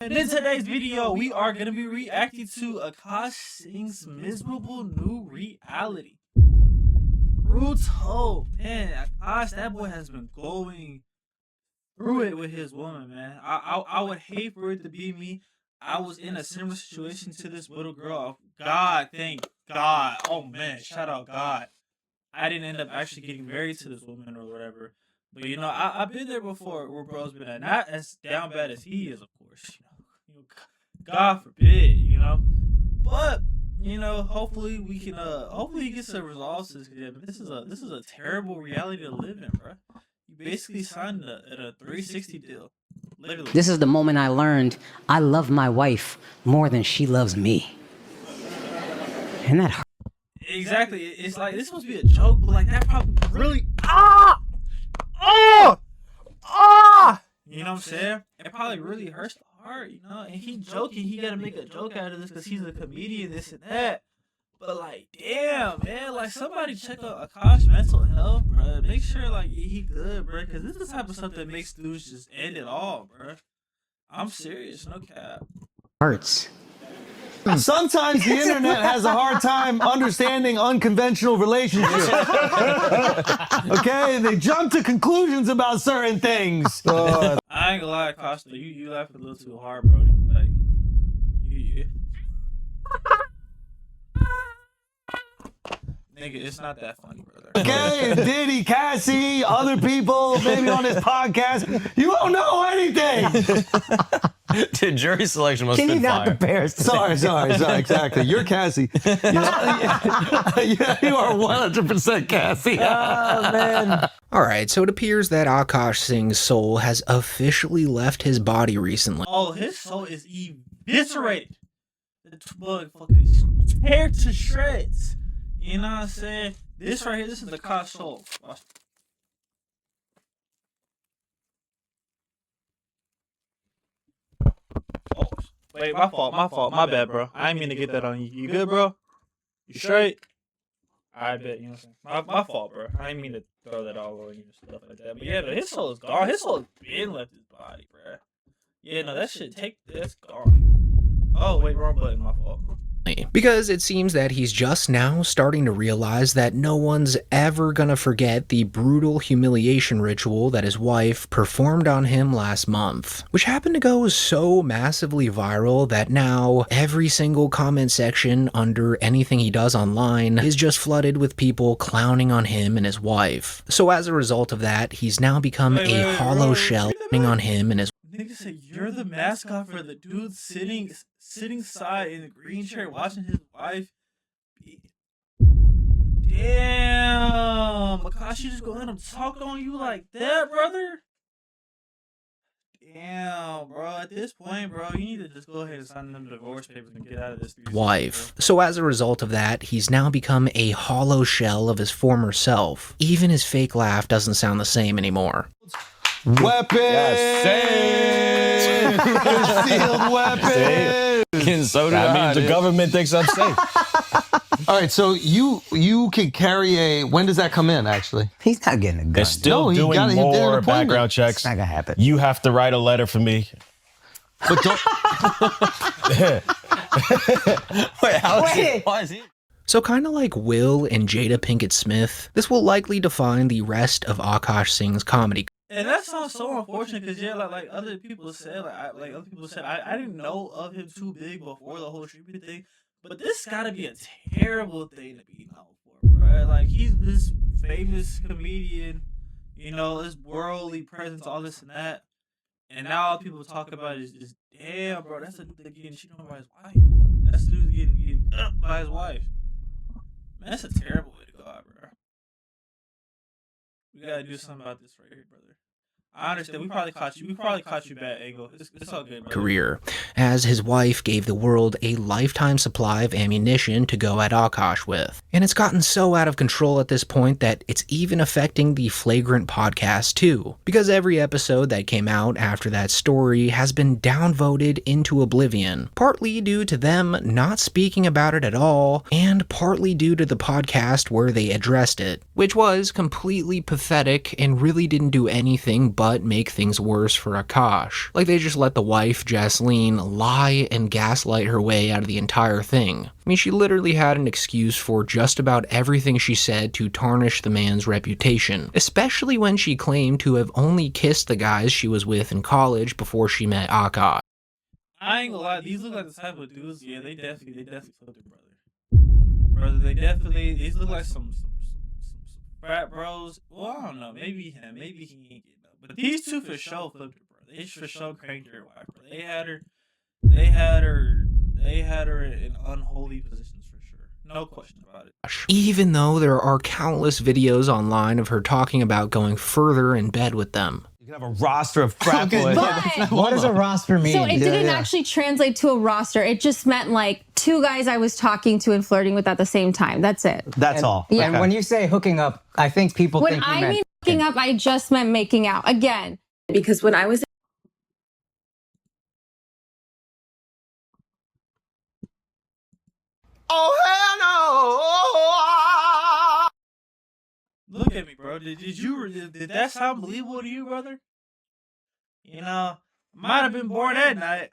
And in today's video, we are going to be reacting to Akaash Singh's miserable new reality. Brutal. Man, Akaash, that boy has been going through it with his woman, man. I would hate for it to be me. I was in a similar situation to this little girl. God, thank God. Oh, man, shout out God. I didn't end up actually getting married to this woman or whatever. But, you know, I've been there before where bro's been at. Not as down bad as he is, of course. You know, God forbid, you know. But, you know, hopefully we can, hopefully he gets a resolve to this. But this is a terrible reality to live in, bro. You basically signed a 360 deal. Literally. This is the moment I learned I love my wife more than she loves me. And that hurt. Exactly. It's like, this supposed to be a joke, but like that probably really, you know what I'm saying? It probably really hurts the heart, you know? And he joking, he gotta make a joke out of this because he's a comedian, this and that. But like, damn, man, like somebody check out Akaash mental health, bro. Make sure like he good, bro, because this is the type of stuff that makes dudes just end it all, bro. I'm serious, no cap. Hurts. Sometimes the internet has a hard time understanding unconventional relationships. Okay, they jump to conclusions about certain things. I ain't gonna lie, Costa, you laugh a little too hard, Brody. Like, nigga, it's not that funny, brother. Okay, Diddy, Cassie, other people, maybe on this podcast, you don't know anything. Dude, jury selection must Can have you been not fire. compare us? Sorry, exactly. You're Cassie. You are 100% Cassie. Oh, man. Alright, so it appears that Akaash Singh's soul has officially left his body recently. Oh, his soul is eviscerated. The bug fucking tear to shreds. You know what I'm saying? This right here, this is the Akaash soul. Watch. Oh, wait, my fault, my bad, bro. I didn't mean to get that on you. You good, bro? You straight? I bet, you know what I'm saying? My fault, bro. I didn't mean to throw that all over you and stuff like that. But yeah, but his soul is gone. His soul has been left his body, bro. Yeah, no, that shit, that's gone. Oh, wait, wrong button, my fault. Because it seems that he's just now starting to realize that no one's ever gonna forget the brutal humiliation ritual that his wife performed on him last month, which happened to go so massively viral that now every single comment section under anything he does online is just flooded with people clowning on him and his wife. So as a result of that, he's now become a hollow shell on him and his Nigga said you're the mascot for the dude sitting side in the green chair watching his wife. Damn, Akaash, you just gonna let him talk on you like that, brother? Damn, bro. At this point, bro, you need to just go ahead and sign them divorce papers and get out of this wife. So as a result of that, he's now become a hollow shell of his former self. Even his fake laugh doesn't sound the same anymore. Weapon! Yes, Concealed weapon! So that means the government thinks I'm safe. All right, so you can carry a. When does that come in? Actually, He's not getting a gun. They're still No, he doing got it. He did an more appointment. background checks. It's not gonna happen. You have to write a letter for me. but don't. Wait, how is Wait. it? Why is he? So kind of like Will and Jada Pinkett Smith, this will likely define the rest of Akaash Singh's comedy. And that sounds so unfortunate because yeah, like other people said, I didn't know of him too big before the whole streaming thing, but this gotta be a terrible thing to be known for, bro. Like he's this famous comedian, you know, this worldly presence, all this and that, and now all people talk about is just damn, bro, that's a dude getting cheated on by his wife. That's the dude getting up by his wife. Man, that's a terrible way to go out, bro. We gotta do something about this right here, brother. I understand. We probably caught you bad, Angle. It's all good, brother. Career, as his wife gave the world a lifetime supply of ammunition to go at Akaash with. And it's gotten so out of control at this point that it's even affecting the Flagrant podcast too, because every episode that came out after that story has been downvoted into oblivion, partly due to them not speaking about it at all, and partly due to the podcast where they addressed it, which was completely pathetic and really didn't do anything but make things worse for Akaash. Like they just let the wife, Jasleen, lie and gaslight her way out of the entire thing. I mean, she literally had an excuse for just about everything she said to tarnish the man's reputation, especially when she claimed to have only kissed the guys she was with in college before she met Akaash. I ain't gonna lie, these look like the type of dudes. Yeah, they definitely flipped their brother. These look like some frat bros. Well, I don't know, maybe him, maybe he ain't getting up. But these two for sure flipped her brother. They for sure cranked their wife, bro. They had her in unholy positions for sure. No question about it. Even though there are countless videos online of her talking about going further in bed with them. You can have a roster of frat boys. But- What does a roster mean? So it didn't actually translate to a roster. It just meant like 2 guys I was talking to and flirting with at the same time. That's it. That's all. Yeah. And when you say hooking up, I think people When think you I meant mean hooking up, I just meant making out. Again, Because when I was Look at me, bro. Did that sound believable to you, brother? You know, might have been born that night,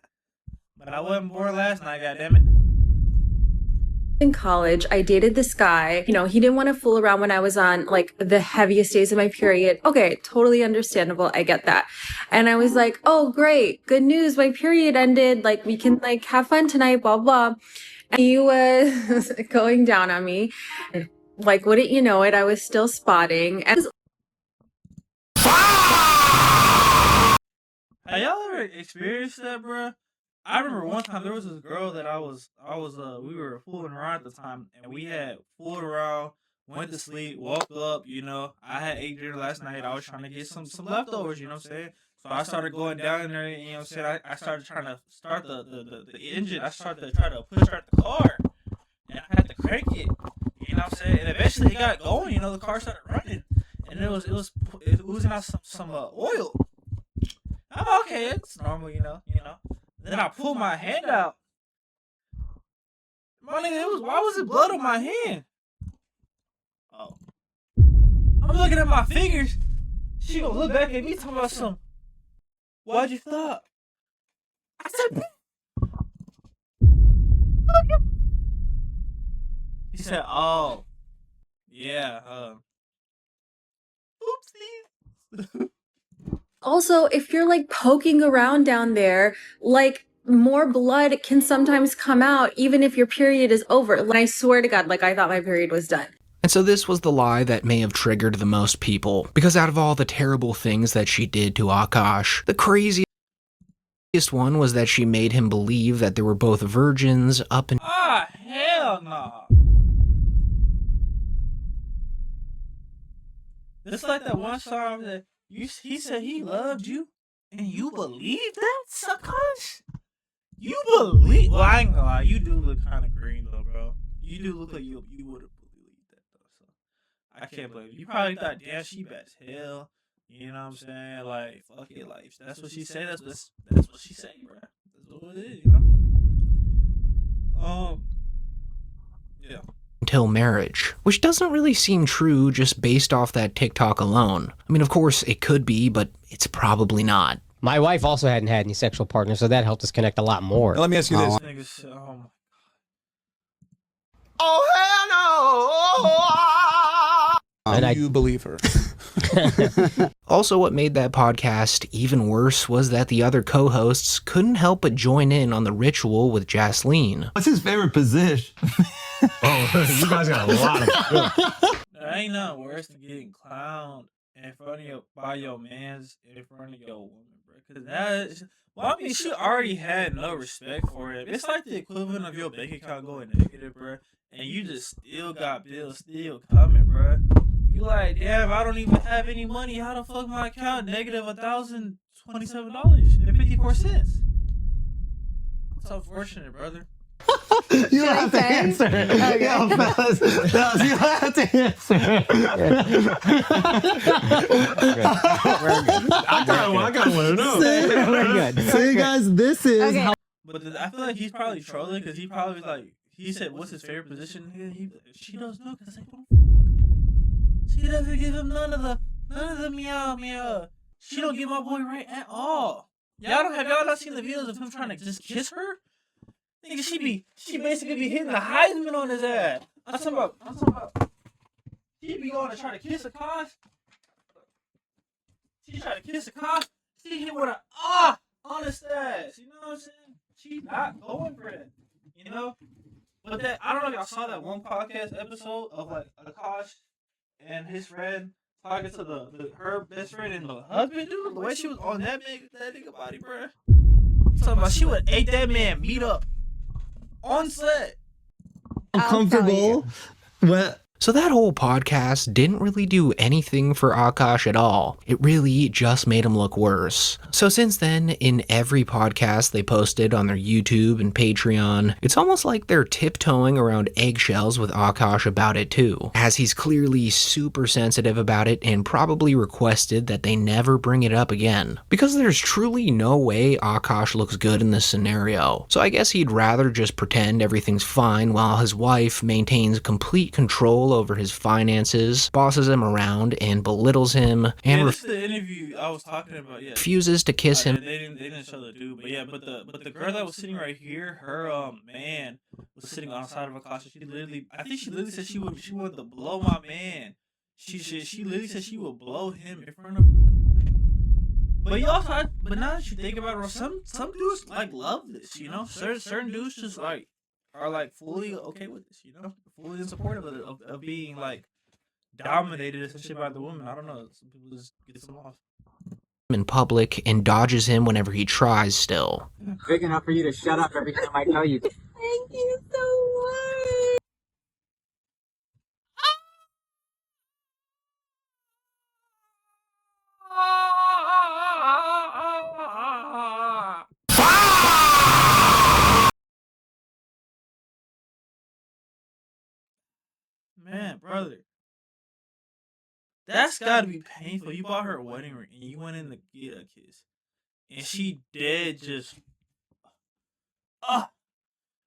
but I wasn't born last night. Goddammit. in college, I dated this guy. You know, he didn't want to fool around when I was on like the heaviest days of my period. Okay, totally understandable. I get that. And I was like, oh, great. Good news. My period ended. Like, we can like have fun tonight, blah, blah. And he was going down on me. Like, wouldn't you know it? I was still spotting. And Have y'all ever experienced that, bro? I remember one time there was this girl that we were fooling around at the time, and we had fooled around, went to sleep, woke up, you know. I had ate dinner last night. I was trying to get some leftovers, you know what I'm saying? So I started going down in there, you know what I'm saying? I started trying to start the engine. I started to try to push start the car, and I had to crank it, you know what I'm saying? And eventually it got going, you know, the car started running, and it was oozing out some oil. I'm okay, it's normal, you know. Then I pulled my hand out. My nigga, why was it blood on my hand? Oh. I'm looking at my fingers. She gonna look back at me talking about something. Why'd you stop? I said, she said, oh. Yeah, oopsie. also, if you're like poking around down there, like more blood can sometimes come out even if your period is over. And I swear to God, like I thought my period was done. And so this was the lie that may have triggered the most people, because out of all the terrible things that she did to Akaash, the craziest one was that she made him believe that they were both virgins up and Ah, hell no. It's like that one song that he said he loved you, and you believe that, Akaash? You believe? Well, I ain't gonna lie, you do look kind of green though, bro. You do look like you would have believed that though. So I can't believe it. You probably thought, damn, she bad as hell. You know what I'm saying? Like, fuck it, like that's what she said. That's what she said, bro. That's what it is, you know. Yeah. until marriage, which doesn't really seem true just based off that TikTok alone. I mean, of course it could be, but it's probably not. My wife also hadn't had any sexual partners, so that helped us connect a lot more. Now, let me ask you this. Niggas, oh my. And I you believe her? Also, what made that podcast even worse was that the other co-hosts couldn't help but join in on the ritual with Jasleen. What's his favorite position? Oh, you guys got a lot of. There ain't nothing worse than getting clowned in front of by your mans in front of your woman, bro. Cause that is, well, I mean, she already had no respect for it. It's like the equivalent of your bank account going negative, bro, and you just still got bills still coming, bro. You like, damn, I don't even have any money. How the fuck my account negative $1,027.54? It's unfortunate, brother. You don't have to answer. Okay. Yo, fellas, you don't have to answer. I got one to know. We're good. So, you guys, this is Okay. how. But I feel like he's probably trolling because he probably was like, he said, what's his favorite position? She doesn't know because I don't. She doesn't give him none of the meow meow. She don't get my boy right at all. Have y'all not seen the videos of him trying to just kiss her? Nigga, she basically be hitting the Heisman on his ass. I'm talking about. She be going to try to kiss Akaash. She tried to kiss Akaash. She hit with a on his ass. You know what I'm saying? She's not going for that. You know? But that, I don't know if y'all saw that one podcast episode of like Akaash and his friend talking to her best friend and the husband, dude. The way she was on that nigga body, bro. Talking about she would ate that man meat up on set. Uncomfortable. What? So that whole podcast didn't really do anything for Akaash at all. It really just made him look worse. So since then, in every podcast they posted on their YouTube and Patreon, it's almost like they're tiptoeing around eggshells with Akaash about it too, as he's clearly super sensitive about it and probably requested that they never bring it up again. Because there's truly no way Akaash looks good in this scenario. So I guess he'd rather just pretend everything's fine while his wife maintains complete control over his finances, bosses him around, and belittles him, and this is the interview I was talking about. Yeah, refuses to kiss him. They didn't show the dude, but yeah, but the girl that was sitting right here, her man was sitting on the side of Akaash. I think she literally said she wanted to blow my man. She literally said she would blow him in front of. But you also, but now that you think about it, some dudes like love this, you know. Certain dudes just like are like fully okay with this, you know, fully supportive of being like dominated essentially by the woman. I don't know. Some people just get some off in public and dodges him whenever he tries still. Big enough for you to shut up every time I tell you. Thank you so much. Man, brother, that's gotta be painful. You bought her a wedding ring and you went in to get a kiss, and she dead just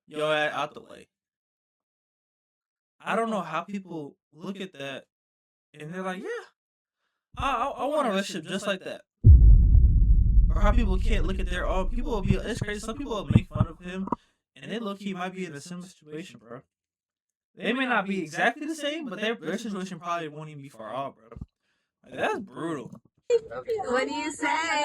yo out the way. I don't know how people look at that and they're like, yeah, I want a relationship just like that. Or how people can't look at their own. People will be, it's crazy. Some people will make fun of him, and they low key might be in a similar situation, bro. They may not be exactly the same, but their situation probably won't even be far off, bro. Like, that's brutal. What do you say?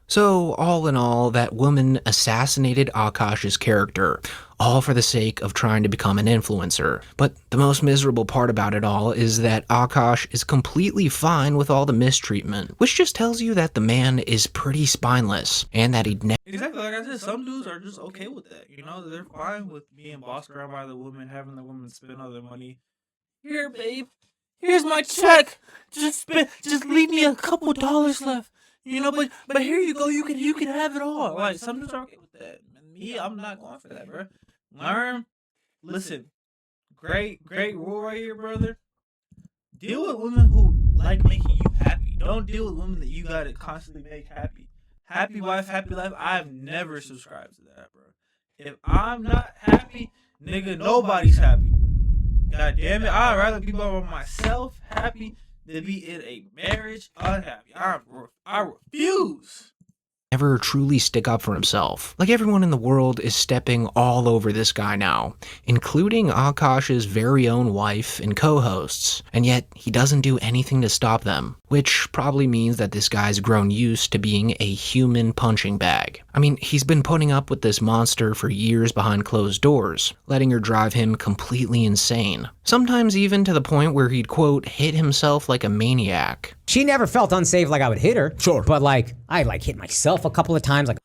So, all in all, that woman assassinated Akaash's character, all for the sake of trying to become an influencer. But the most miserable part about it all is that Akaash is completely fine with all the mistreatment, which just tells you that the man is pretty spineless, and that he'd never. Exactly, like I said, some dudes are just okay with that, you know? They're fine with being bossed around by the woman, having the woman spend all their money. Here, babe, here's my check. Just leave me a couple dollars left. You know, but here you go. You can have it all. Like, some dudes are okay with that. Me, I'm not going for that, bro. Listen. Great rule right here, brother. Deal with women who like making you happy. Don't deal with women that you gotta constantly make happy. Happy wife, happy life. I've never subscribed to that, bro. If I'm not happy, nigga, nobody's happy. God damn it. I'd rather be by myself happy to be in a marriage unhappy. I refuse. Never truly stick up for himself. Like everyone in the world is stepping all over this guy now, including Akaash's very own wife and co-hosts, and yet he doesn't do anything to stop them, which probably means that this guy's grown used to being a human punching bag. I mean, he's been putting up with this monster for years behind closed doors, letting her drive him completely insane. Sometimes even to the point where he'd, quote, hit himself like a maniac. She never felt unsafe like I would hit her. Sure. But like, I like hit myself a couple of times. Like,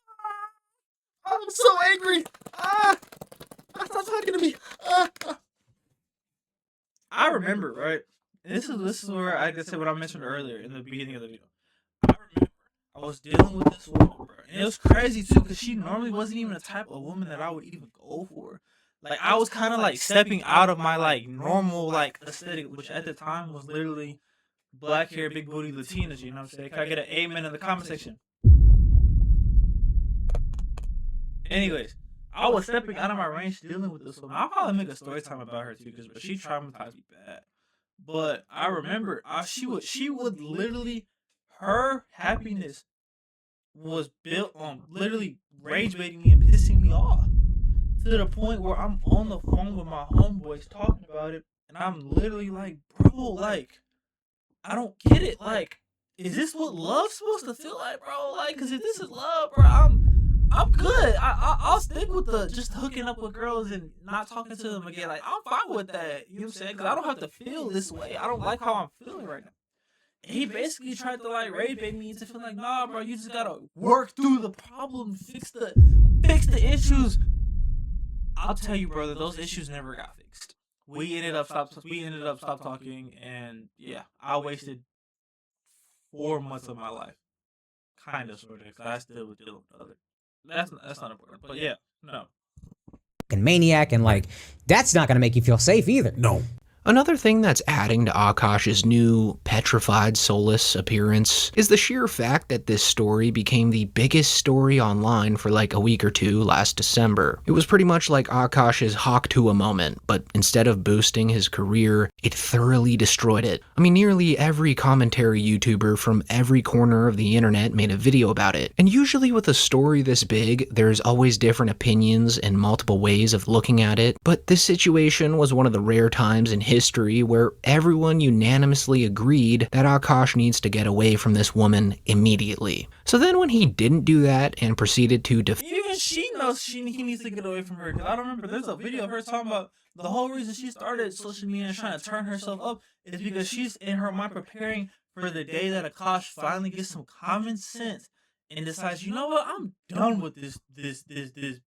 I'm so angry. Stop talking to me. I remember, right? This is where I just said what I mentioned earlier in the beginning of the video. I remember I was dealing with this woman, bro, and it was crazy too, because she normally wasn't even the type of woman that I would even go for. Like, I was kind of like stepping out of my like normal like aesthetic, which at the time was literally black hair, big booty Latinas. You know what I'm saying? Can I get an amen in the comment section? Anyways, I was stepping out of my range dealing with this woman. I'll probably make a story time about her too, because she traumatized me bad. But I remember she would literally, her happiness was built on literally rage baiting me and pissing me off to the point where I'm on the phone with my homeboys talking about it, and I'm literally like, bro, like, I don't get it. Like, is this what love's supposed to feel like, bro? Like, because if this is love, bro, I'm good. I'll stick with the just hooking up with girls and not talking to them again. Like, I'm fine with that. You know what I'm saying? Because I don't have to feel this way. I don't like how I'm feeling right now. And he basically tried to like rage bait me into feeling like, nah, bro, you just gotta work through the problem, fix the issues. I'll tell you, brother, those issues never got fixed. We ended up stop talking, and yeah, I wasted 4 months of my life, kind of, sort of, because I still was dealing with other. That's not important, but yeah, no. And maniac, and like, that's not gonna make you feel safe either. No. Another thing that's adding to Akaash's new petrified, soulless appearance is the sheer fact that this story became the biggest story online for like a week or two last December. It was pretty much like Akaash's Hawk Tuah moment, but instead of boosting his career, it thoroughly destroyed it. I mean, nearly every commentary YouTuber from every corner of the internet made a video about it. And usually with a story this big, there's always different opinions and multiple ways of looking at it, but this situation was one of the rare times in history where everyone unanimously agreed that Akaash needs to get away from this woman immediately. So then when he didn't do that and proceeded to even she knows he needs to get away from her. Because I remember there's a video of her talking about the whole reason she started social media and trying to turn herself up is because she's in her mind preparing for the day that Akaash finally gets some common sense and decides, you know what, I'm done with this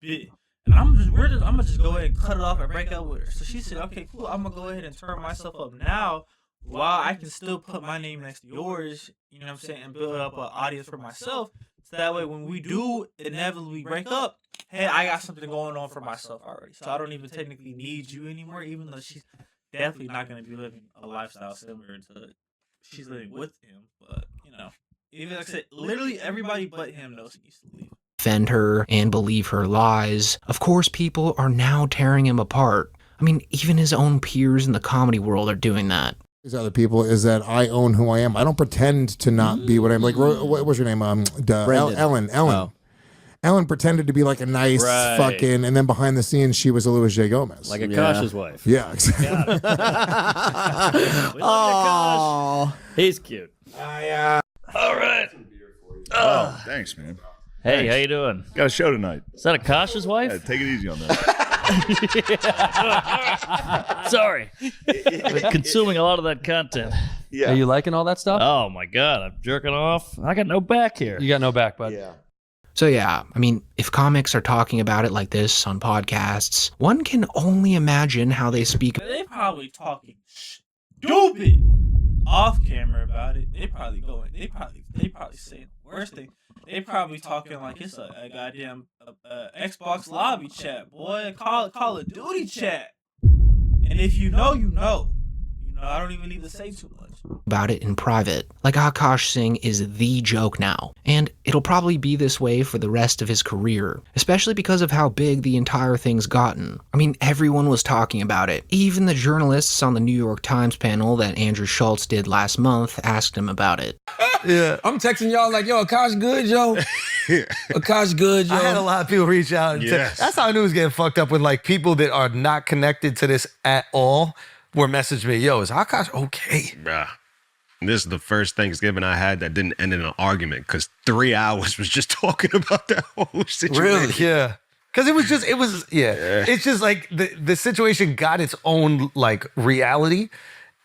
bit. And I'm gonna just go ahead and cut it off and break up with her. So she said, okay, cool, I'm gonna go ahead and turn myself up now while I can still put my name next to yours, you know what I'm saying, and build up an audience for myself. So that way when we do inevitably break up, hey, I got something going on for myself already. So I don't even technically need you anymore, even though she's definitely not gonna be living a lifestyle similar to she's living with him. But, you know, even like I said, literally everybody but him knows he needs to leave. Defend her and believe her lies. Of course, people are now tearing him apart. I mean, even his own peers in the comedy world are doing that. These other people is that I own who I am. I don't pretend to not be what I'm like. What was your name? Ellen. Oh. Ellen pretended to be like a nice fucking, and then behind the scenes she was a Louis J. Gomez. Like Akaash's wife. Yeah, exactly. Oh, he's cute. All right. Oh, thanks, man. Hey, Thanks. how you doing? Got a show tonight. Is that Akaash's wife? Yeah, take it easy on that. Sorry. Been consuming a lot of that content. Yeah. Are you liking all that stuff? Oh my God, I'm jerking off. I got no back here. You got no back, bud. Yeah. So yeah, I mean, if comics are talking about it like this on podcasts, one can only imagine how they speak. They probably talking stupid off camera about it. They probably saying the worst thing. They probably talking like it's a goddamn Xbox lobby chat, boy. Call of Duty chat. And if you know, you know. I don't even need to say too much about it in private. Like Akaash Singh is the joke now, and it'll probably be this way for the rest of his career, especially because of how big the entire thing's gotten. I mean, everyone was talking about it. Even the journalists on the New York Times panel that Andrew Schultz did last month asked him about it. Yeah, I'm texting y'all like, yo, Akaash good, yo. Akaash good, yo. I had a lot of people reach out. And that's how I knew it was getting fucked up with like people that are not connected to this at all. Were messaging me, yo, is Akaash okay? Bruh. This is the first Thanksgiving I had that didn't end in an argument because 3 hours was just talking about that whole situation. Really? Yeah. Because it's just like the situation got its own like reality.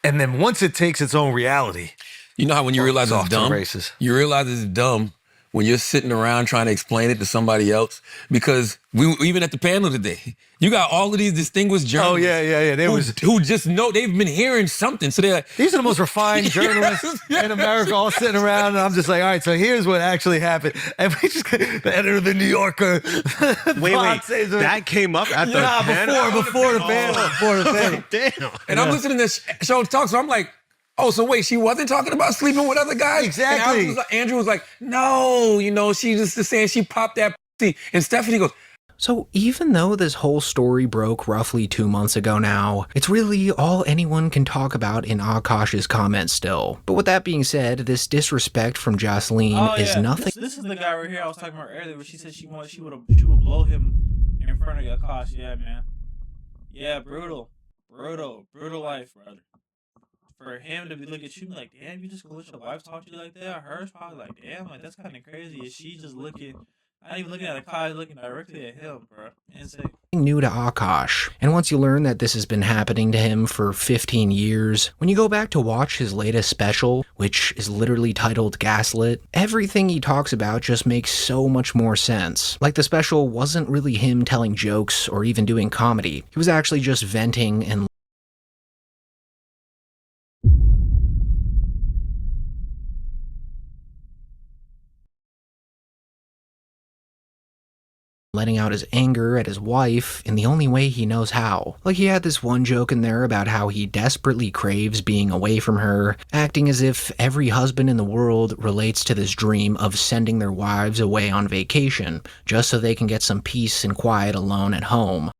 And then once it takes its own reality. You know how when you realize it's dumb? Races. You realize it's dumb when you're sitting around trying to explain it to somebody else. Because we even at the panel today, you got all of these distinguished journalists. Oh, yeah. Who just know they've been hearing something. So they're like, these are the most refined journalists in America all sitting around. And I'm just like, all right, so here's what actually happened. And we just, the editor of the New Yorker. Wait. That came up at the panel? Before the panel. Damn. And I'm listening to this show talk, so I'm like, oh, so wait, she wasn't talking about sleeping with other guys? Exactly. And Andrew was like, no, she just saying she popped that pussy. And Stephanie goes, So even though this whole story broke roughly 2 months ago now, it's really all anyone can talk about in Akaash's comments still. But with that being said, this disrespect from Jocelyn is nothing. This is the guy right here I was talking about earlier, where she said she would blow him in front of Akaash. Yeah, man. Yeah, brutal life, brother. For him to be looking at you like, damn, you just gonna let your wife talk to you like that? Hers probably like, damn, like that's kind of crazy. Is she just looking? Not even looking at Akaash, looking directly at him, bro. Insane. New to Akaash, and once you learn that this has been happening to him for 15 years, when you go back to watch his latest special, which is literally titled Gaslit, everything he talks about just makes so much more sense. Like the special wasn't really him telling jokes or even doing comedy. He was actually just venting and letting out his anger at his wife in the only way he knows how. Like he had this one joke in there about how he desperately craves being away from her, acting as if every husband in the world relates to this dream of sending their wives away on vacation, just so they can get some peace and quiet alone at home.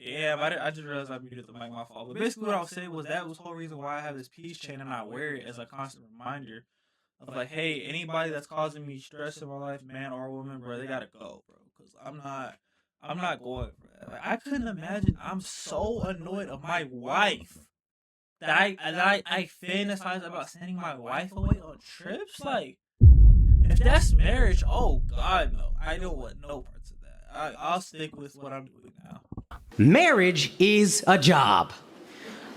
Damn, I just realized I muted the mic, my fault. But basically what I was saying was that was the whole reason why I have this peace chain and I wear it as a constant reminder of like, hey, anybody that's causing me stress in my life, man or woman, bro, they gotta go, bro. Because I'm not going for that. Like, I couldn't imagine. I'm so annoyed of my wife that I fantasize about sending my wife away on trips. Like, if that's marriage, oh God, no. I don't want no parts of that. I'll stick with what I'm doing now. Marriage is a job.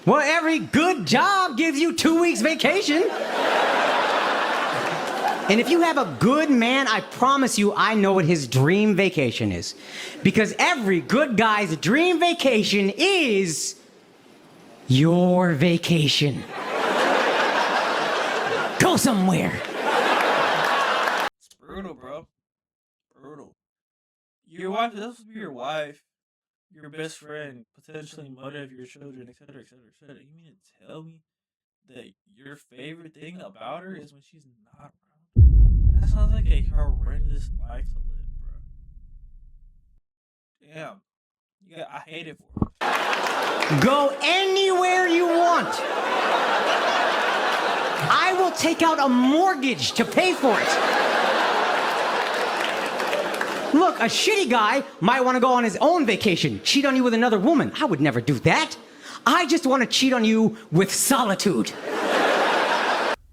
Well, every good job gives you 2 weeks vacation. And if you have a good man, I promise you I know what his dream vacation is. Because every good guy's dream vacation is your vacation. Go somewhere. It's brutal, bro. Brutal. Your wife, this would be your wife, your best friend, potentially mother of your children, etc., etc., etc. You mean to tell me that your favorite thing about her is when she's not around? That sounds like a horrendous life to live, bro. Damn. Yeah, I hate it for her. Go anywhere you want. I will take out a mortgage to pay for it. Look, a shitty guy might want to go on his own vacation, cheat on you with another woman. I would never do that. I just want to cheat on you with solitude.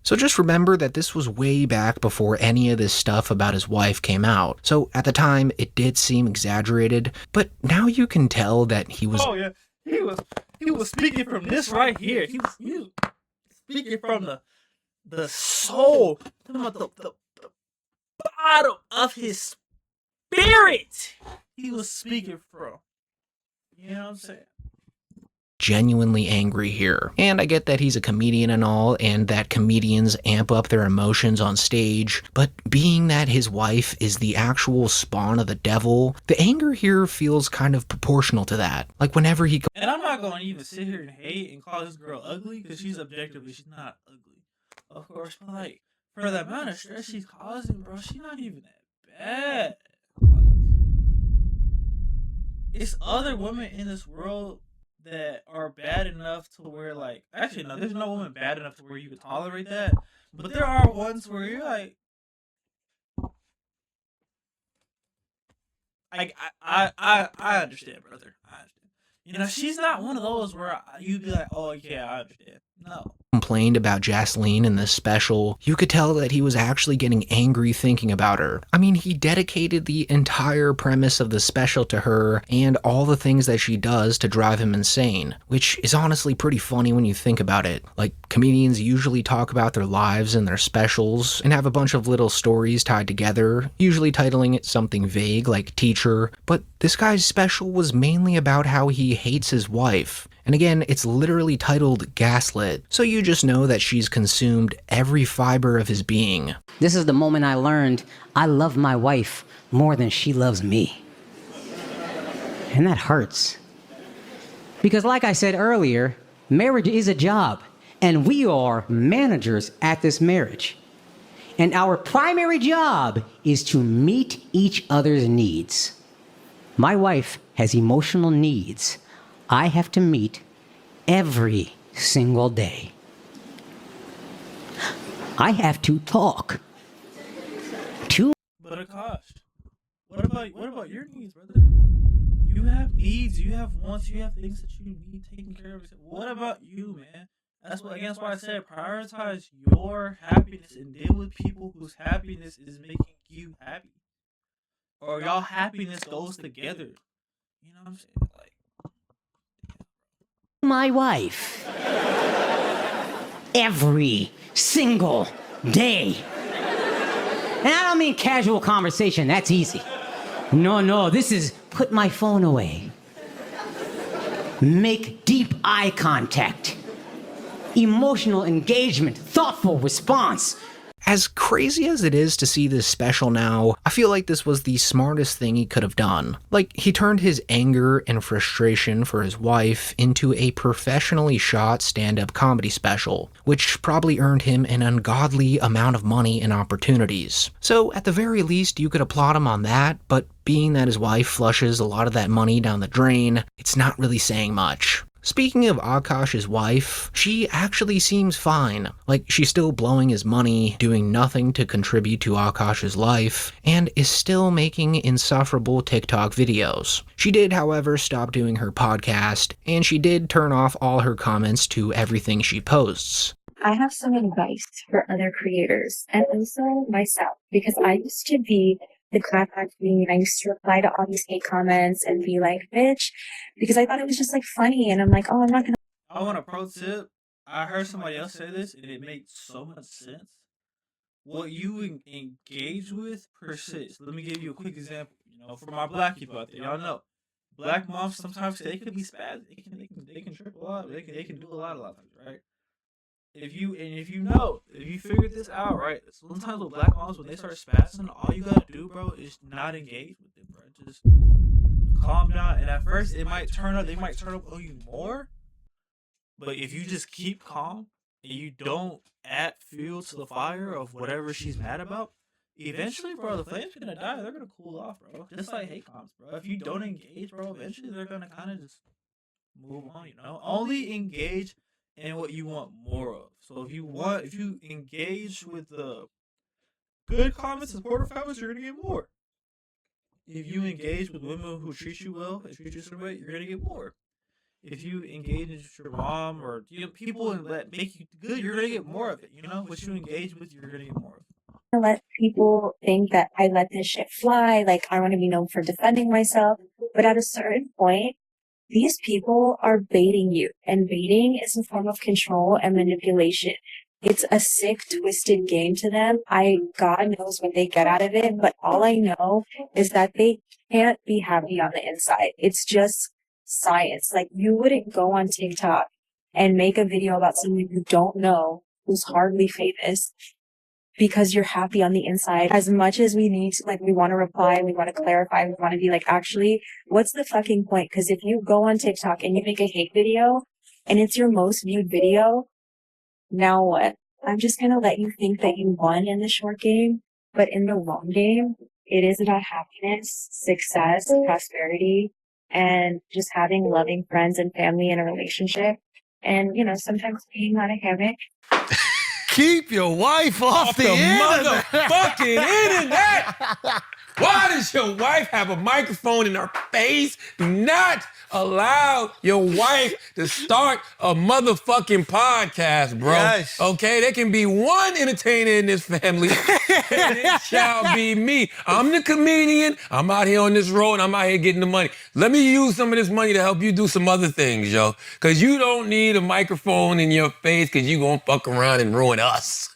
So just remember that this was way back before any of this stuff about his wife came out. So at the time, it did seem exaggerated, but now you can tell that he was... Oh yeah, he was speaking from this right here. He was speaking from the soul, the bottom of his spirit. He was speaking from. You know what I'm saying? Genuinely angry here. And I get that he's a comedian and all, and that comedians amp up their emotions on stage, but being that his wife is the actual spawn of the devil, the anger here feels kind of proportional to that. Like whenever he... And I'm not going to even sit here and hate and call this girl ugly, because she's not ugly. Of course, but like, for the amount of stress she's causing, bro, she's not even that bad. Like, it's other women in this world that are bad enough to where, like, actually no, there's no woman bad enough to where you could tolerate that, but there are ones where you're like, I understand, brother. I understand. You know, she's not one of those where you'd be like, oh yeah, I understand. No. Complained about Jocelyn in this special, you could tell that he was actually getting angry thinking about her. I mean, he dedicated the entire premise of the special to her and all the things that she does to drive him insane, which is honestly pretty funny when you think about it. Like, comedians usually talk about their lives in their specials and have a bunch of little stories tied together, usually titling it something vague like Teacher, but this guy's special was mainly about how he hates his wife. And again, it's literally titled Gaslit, so you just know that she's consumed every fiber of his being. This is the moment I learned I love my wife more than she loves me. And that hurts. Because like I said earlier, marriage is a job, and we are managers at this marriage. And our primary job is to meet each other's needs. My wife has emotional needs I have to meet every single day. I have to talk to. But Akaash, what about your needs, brother? You have needs, you have wants, you have things that you need taken care of. What about you, man? That's why I said prioritize your happiness and deal with people whose happiness is making you happy. Or y'all happiness goes together. You know what I'm saying? Like, My wife every single day. And I don't mean casual conversation, that's easy. No, this is put my phone away. Make deep eye contact. Emotional engagement, thoughtful response. As crazy as it is to see this special now, I feel like this was the smartest thing he could have done. Like, he turned his anger and frustration for his wife into a professionally shot stand-up comedy special, which probably earned him an ungodly amount of money and opportunities. So, at the very least, you could applaud him on that, but being that his wife flushes a lot of that money down the drain, it's not really saying much. Speaking of Akaash's wife, she actually seems fine. Like, she's still blowing his money, doing nothing to contribute to Akaash's life, and is still making insufferable TikTok videos. She did, however, stop doing her podcast, and she did turn off all her comments to everything she posts. I have some advice for other creators and also myself, because I used to be the clapback queen. I used to reply to all these hate comments and be like, bitch, because I thought it was just like funny. And I'm like, oh, I'm not gonna. I want a pro tip. I heard somebody else say this and it makes so much sense. What you engage with persists. Let me give you a quick example. You know, for my black people out there, y'all know, black moms sometimes they can be spaz. They can trip a lot. They can do a lot of times, right? If you figured this out, right? Sometimes with black moms, when they start spazzing, all you gotta do, bro, is not engage with them, bro. Just calm down. And at first, they might turn up on you more. But if you just keep calm and you don't add fuel to the fire of whatever she's mad about, eventually, bro, the flame's gonna die. They're gonna cool off, bro. Just like hate comments, bro. If you don't engage, bro, eventually they're gonna kind of just move on. You know, only engage and what you want more of. So if you engage with the good comments and supportive comments, you're gonna get more. If you engage with women who treat you well and treat you certain way, you're gonna get more. If you engage with your mom or people that make you good, you're gonna get more of it. You know, what you engage with, you're gonna get more of it. I let people think that I let this shit fly. Like, I want to be known for defending myself. But at a certain point, these people are baiting you, and baiting is a form of control and manipulation. It's a sick, twisted game to them. God knows what they get out of it, but all I know is that they can't be happy on the inside. It's just science. Like, you wouldn't go on TikTok and make a video about someone you don't know who's hardly famous because you're happy on the inside. As much as we need to, like, we want to reply, we want to clarify, we want to be like, actually, what's the fucking point? Because if you go on TikTok and you make a hate video and it's your most viewed video, now what? I'm just going to let you think that you won in the short game, but in the long game, it is about happiness, success, prosperity, and just having loving friends and family in a relationship. And, you know, sometimes being on a hammock. Keep your wife off the internet. motherfucking internet. Why does your wife have a microphone in her face? Do not allow your wife to start a motherfucking podcast, bro. Yes. Okay, there can be one entertainer in this family, and it shall be me. I'm the comedian. I'm out here on this road, and I'm out here getting the money. Let me use some of this money to help you do some other things, yo. Because you don't need a microphone in your face because you going to fuck around and ruin us.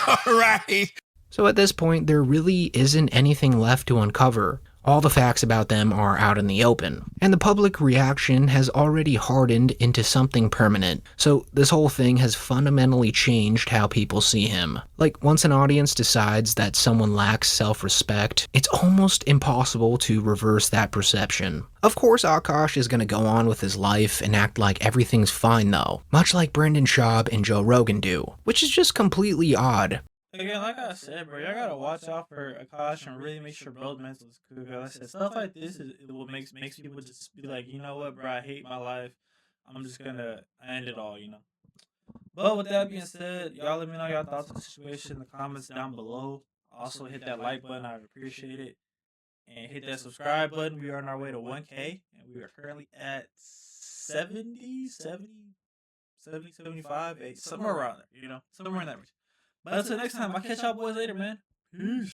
All right? So at this point, there really isn't anything left to uncover. All the facts about them are out in the open, and the public reaction has already hardened into something permanent. So this whole thing has fundamentally changed how people see him. Like, once an audience decides that someone lacks self-respect, it's almost impossible to reverse that perception. Of course, Akaash is going to go on with his life and act like everything's fine though, much like Brendan Schaub and Joe Rogan do, which is just completely odd. Again, like I said, bro, y'all gotta watch out for Akaash and really make sure bro's mental is cool. Cause I said stuff like this is what makes people just be like, you know what, bro, I hate my life. I'm just gonna end it all, you know. But with that being said, y'all let me know y'all thoughts on the situation in the comments down below. Also hit that like button, I'd appreciate it. And hit that subscribe button. We are on our way to 1K, and we are currently at 70, 75, 80, somewhere around there, you know, somewhere in that range. But until next time, I'll catch y'all boys later, man. Peace.